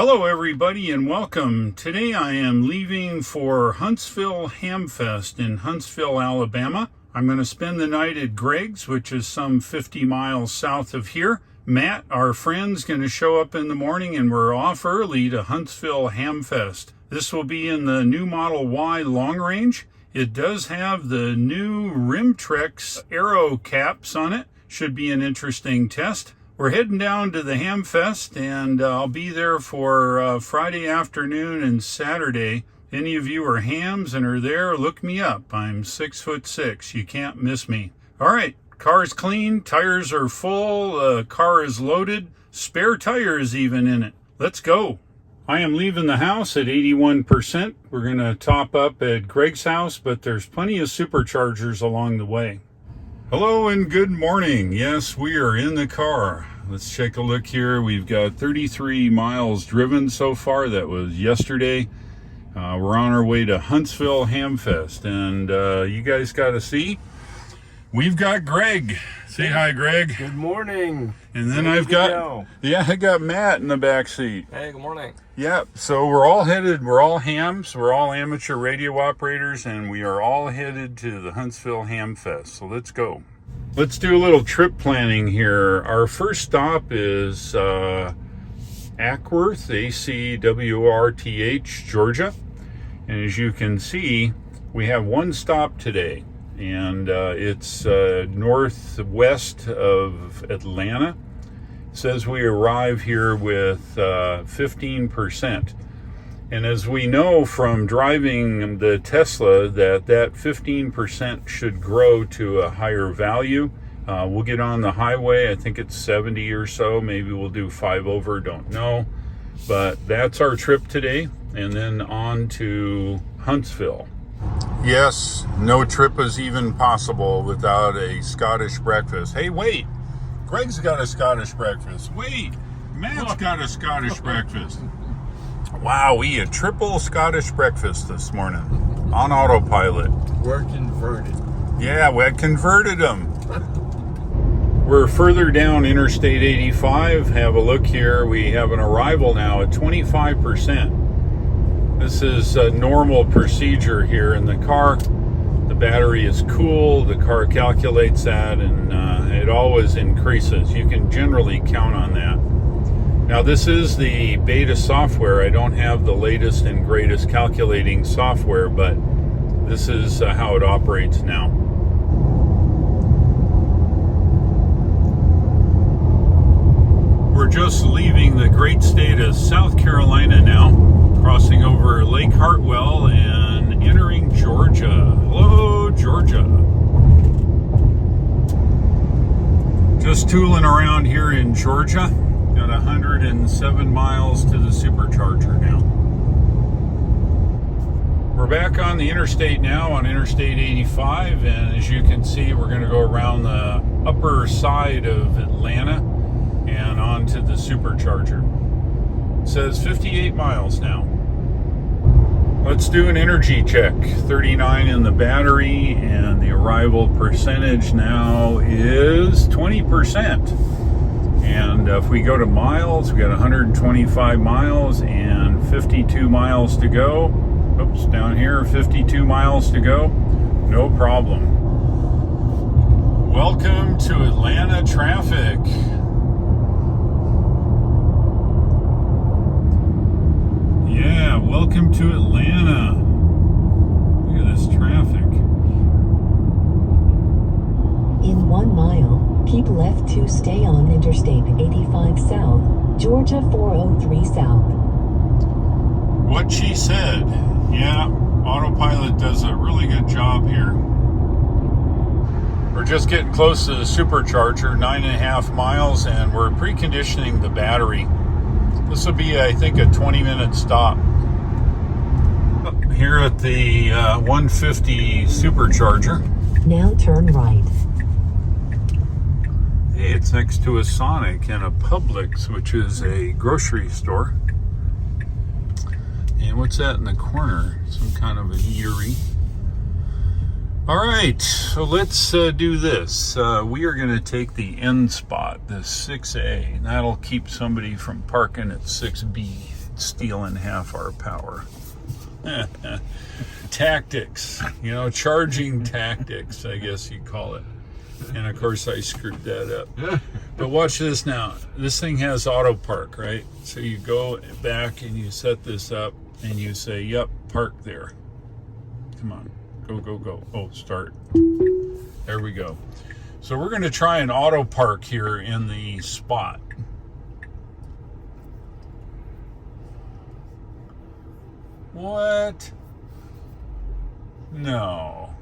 Hello everybody and welcome. Today I am leaving for Huntsville Hamfest in Huntsville, Alabama. I'm going to spend the night at Greg's, which is some 50 miles south of here. Matt, our friend's going to show up in the morning and we're off early to Huntsville Hamfest. This will be in the new Model Y long range. It does have the new Rimtrex aero caps on it. Should be an interesting test. We're heading down to the Hamfest, and I'll be there for Friday afternoon and Saturday. Any of you are hams and are there, look me up. I'm 6'6". You can't miss me. All right, car's clean, tires are full, car is loaded, spare tires even in it. Let's go. I am leaving the house at 81%. We're going to top up at Greg's house, but there's plenty of superchargers along the way. Hello and good morning. Yes, we are in the car. Let's take a look here. We've got 33 miles driven so far. That was yesterday. We're on our way to Huntsville Hamfest, and you guys got to see, we've got Greg. Say hi, Greg. Good morning. And then I got Matt in the back seat. Hey, good morning. Yep. So we're all hams, we're all amateur radio operators, and we are all headed to the Huntsville Hamfest. So let's go. Let's do a little trip planning here. Our first stop is Acworth, Acworth, Georgia. And as you can see, we have one stop today, and it's northwest of Atlanta. It says we arrive here with 15%. And as we know from driving the Tesla, that 15% should grow to a higher value. We'll get on the highway. I think it's 70 or so. Maybe we'll do 5 over, don't know. But that's our trip today. And then on to Huntsville. Yes, no trip is even possible without a Scottish breakfast. Hey, wait. Greg's got a Scottish breakfast. Wait, Matt's got a Scottish breakfast. Wow, we had triple Scottish breakfast this morning on autopilot. We're converted. Yeah, we had converted them. We're further down Interstate 85. Have a look here. We have an arrival now at 25%. This is a normal procedure here in the car. The battery is cool. The car calculates that, and it always increases. You can generally count on that. Now, this is the beta software. I don't have the latest and greatest calculating software, but this is how it operates now. We're just leaving the great state of South Carolina now, crossing over Lake Hartwell and entering Georgia. Hello, Georgia. Just tooling around here in Georgia. Got 107 miles to the supercharger now. We're back on the interstate now, on Interstate 85, and as you can see, we're going to go around the upper side of Atlanta and onto the supercharger. It says 58 miles now. Let's do an energy check. 39 in the battery, and the arrival percentage now is 20%. And if we go to miles, we got 125 miles and 52 miles to go. Oops, down here, 52 miles to go. No problem. Welcome to Atlanta traffic. Yeah, welcome to Atlanta. Look at this traffic. In 1 mile, keep left to stay on Interstate 85 South, Georgia 403 South. What she said. Yeah, autopilot does a really good job here. We're just getting close to the supercharger, 9.5 miles, and we're preconditioning the battery. This will be, I think, a 20-minute stop. Here at the 150 supercharger. Now turn right. Hey, it's next to a Sonic and a Publix, which is a grocery store. And what's that in the corner? Some kind of an eatery. All right, so let's do this. We are going to take the end spot, the 6A, and that'll keep somebody from parking at 6B. stealing half our power. Tactics, you know, charging tactics, I guess you'd call it. And of course I screwed that up. But watch this now. This thing has auto park, right? So you go back and you set this up and you say, yep, park there. Come on, go, go, go. Oh, start. There we go. So we're going to try an auto park here in the spot. What? No.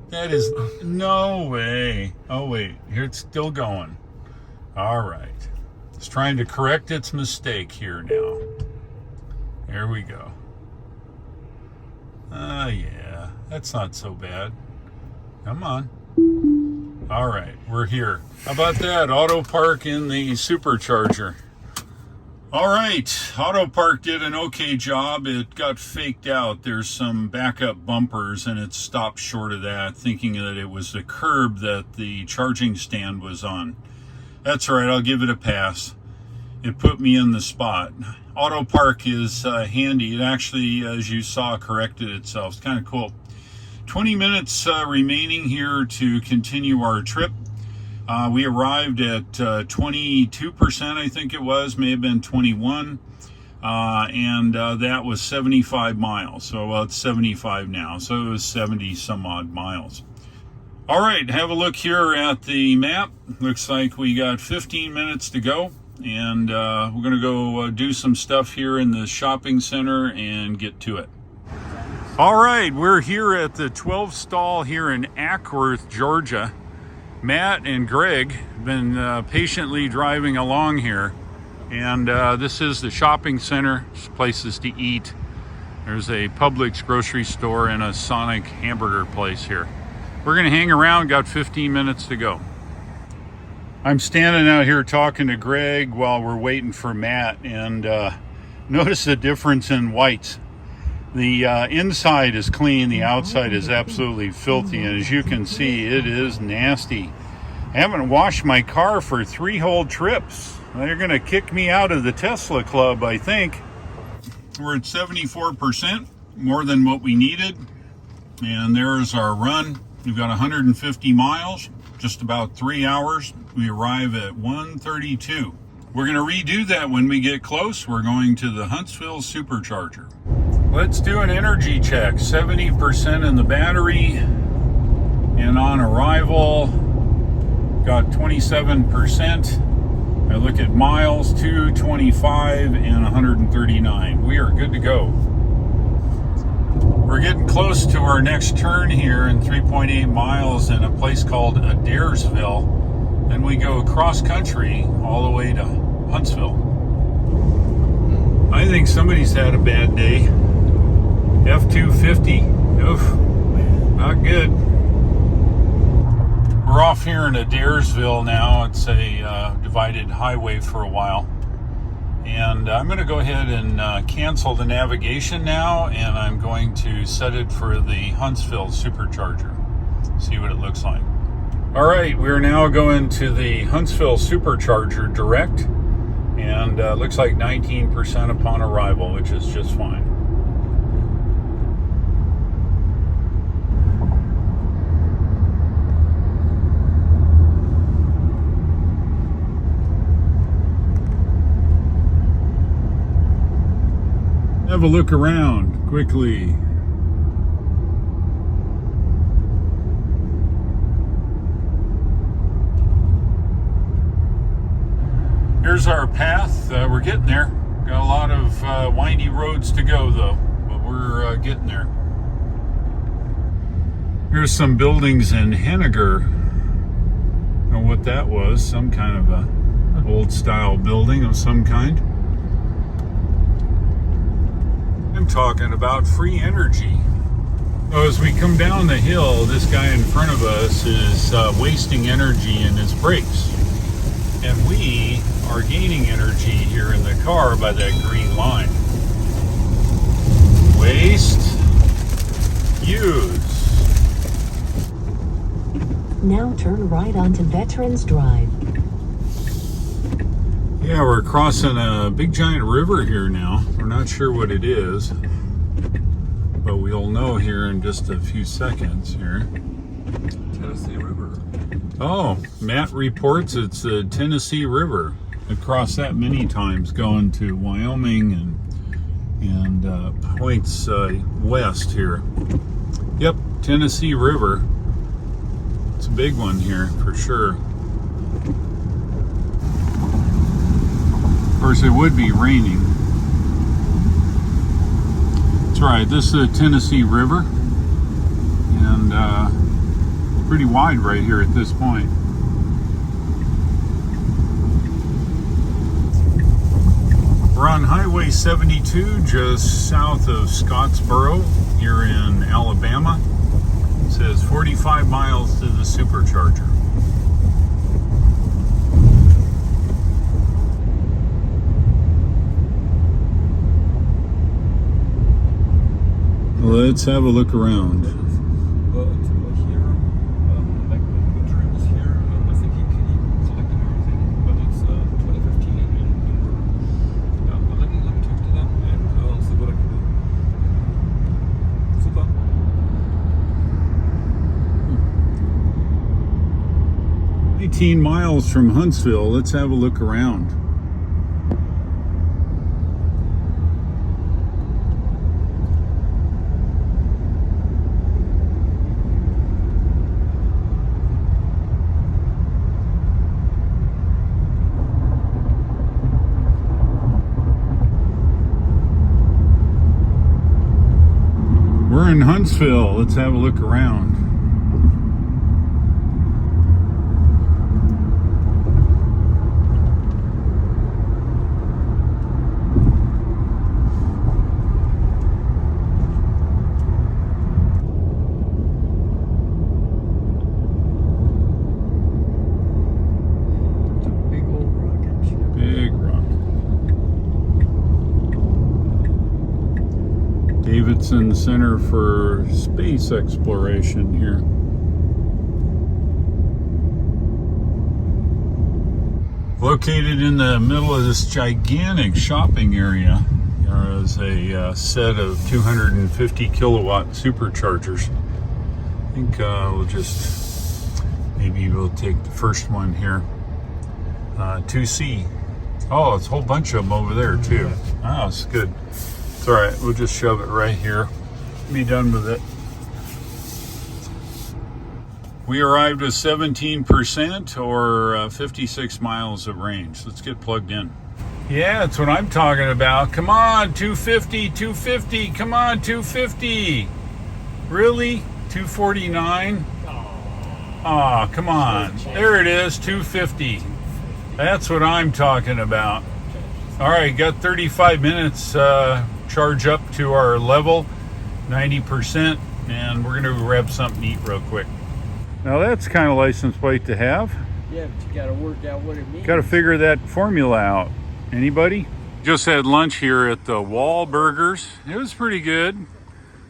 That is no way. Oh, wait. Here it's still going. All right. It's trying to correct its mistake here now. There we go. Yeah. That's not so bad. Come on. All right. We're here. How about that? Auto park in the supercharger. All right, Auto Park did an okay job. It got faked out. There's some backup bumpers and it stopped short of that, thinking that it was the curb that the charging stand was on. That's all right, I'll give it a pass. It put me in the spot. Auto Park is handy. It actually, as you saw, corrected itself. It's kind of cool. 20 minutes remaining here to continue our trip. We arrived at 22%, I think it was, may have been 21, and that was 75 miles. So it's 75 now, so it was 70 some odd miles. All right, have a look here at the map. Looks like we got 15 minutes to go, and we're going to go do some stuff here in the shopping center and get to it. All right, we're here at the 12 stall here in Acworth, Georgia. Matt and Greg have been patiently driving along here, and this is the shopping center. There's places to eat. There's a Publix grocery store and a Sonic hamburger place here. We're going to hang around, got 15 minutes to go. I'm standing out here talking to Greg while we're waiting for Matt, and notice the difference in whites. The inside is clean, the outside is absolutely filthy, and as you can see, it is nasty. I haven't washed my car for 3 whole trips. They're going to kick me out of the Tesla club, I think. We're at 74%, more than what we needed, and there's our run. We've got 150 miles, just about 3 hours. We arrive at 1:32. We're going to redo that when we get close. We're going to the Huntsville supercharger. Let's do an energy check. 70% in the battery, and on arrival got 27%. I look at miles, 225 and 139. We are good to go. We're getting close to our next turn here in 3.8 miles in a place called Adaptors. Then we go cross country all the way to Huntsville. I think somebody's had a bad day. F-250. Oof, not good. We're off here in Adairsville now. It's a divided highway for a while. And I'm going to go ahead and cancel the navigation now, and I'm going to set it for the Huntsville supercharger. See what it looks like. All right, we're now going to the Huntsville supercharger direct, and looks like 19% upon arrival, which is just fine. Have a look around quickly. Here's our path. We're getting there. Got a lot of windy roads to go though, but we're getting there. Here's some buildings in Henniger. Don't know what that was. Some kind of a old style building of some kind. I'm talking about free energy. So as we come down the hill, this guy in front of us is wasting energy in his brakes. And we are gaining energy here in the car by that green line. Waste, use. Now turn right onto Veterans Drive. Yeah, we're crossing a big giant river here now. We're not sure what it is, but we'll know here in just a few seconds here. Tennessee River. Oh, Matt reports it's the Tennessee River. I crossed that many times going to Wyoming and points west here. Yep, Tennessee River. It's a big one here for sure. Of course, it would be raining. That's right, this is the Tennessee River, and pretty wide right here at this point. We're on Highway 72 just south of Scottsboro here in Alabama. It says 45 miles to the supercharger. Let's have a look around. Here, like the trail is here, and I think he collected everything, but it's 2015 and we're, let me talk to them and I'll see what I can do. Super. 18 miles from Huntsville. Let's have a look around. We're in Huntsville. Let's have a look around. It's a big old rocket ship. Big rock. Davidson Center for Space Exploration here. Located in the middle of this gigantic shopping area, there is a set of 250 kilowatt superchargers. I think maybe we'll take the first one here. 2C. Oh, it's a whole bunch of them over there too. Oh, it's good. It's all right. We'll just shove it right here. Be done with it. We arrived with 17% or 56 miles of range. Let's get plugged in. Yeah, that's what I'm talking about. Come on, 250, 250. Come on, 250. Really? 249? Ah, come on. There it is, 250. That's what I'm talking about. All right, got 35 minutes charge up to our level, 90%, and we're gonna grab something to eat real quick. Now that's kind of license plate to have. Yeah, but you gotta work out what it means. Got to figure that formula out. Anybody? Just had lunch here at the Wahlburgers. It was pretty good.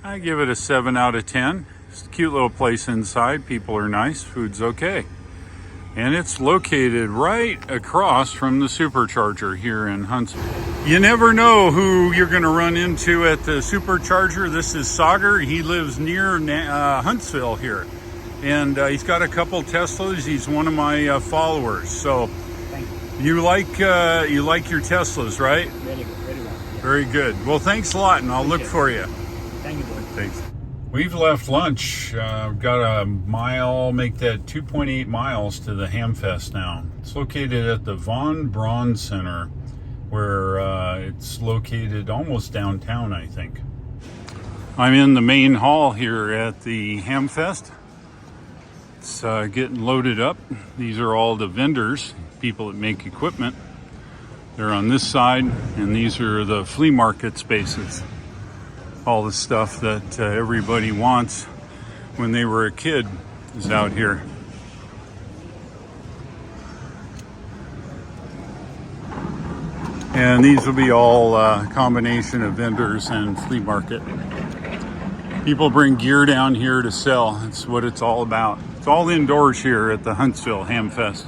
I give it a 7 out of 10. It's a cute little place inside. People are nice. Food's okay. And it's located right across from the supercharger here in Huntsville. You never know who you're going to run into at the supercharger. This is Sauger. He lives near Huntsville here. And he's got a couple Teslas. He's one of my followers. So you like your Teslas, right? Very good, very well. Yeah. Very good. Well, thanks a lot, and I'll look for you. Thank you, boy. Thanks. We've left lunch. Got a mile, make that 2.8 miles to the Hamfest now. It's located at the Von Braun Center, where it's located almost downtown, I think. I'm in the main hall here at the Hamfest. It's getting loaded up. These are all the vendors, people that make equipment. They're on this side, and these are the flea market spaces. All the stuff that everybody wants when they were a kid is out here. And these will be all combination of vendors and flea market. People bring gear down here to sell. That's what it's all about. It's all indoors here at the Huntsville Hamfest.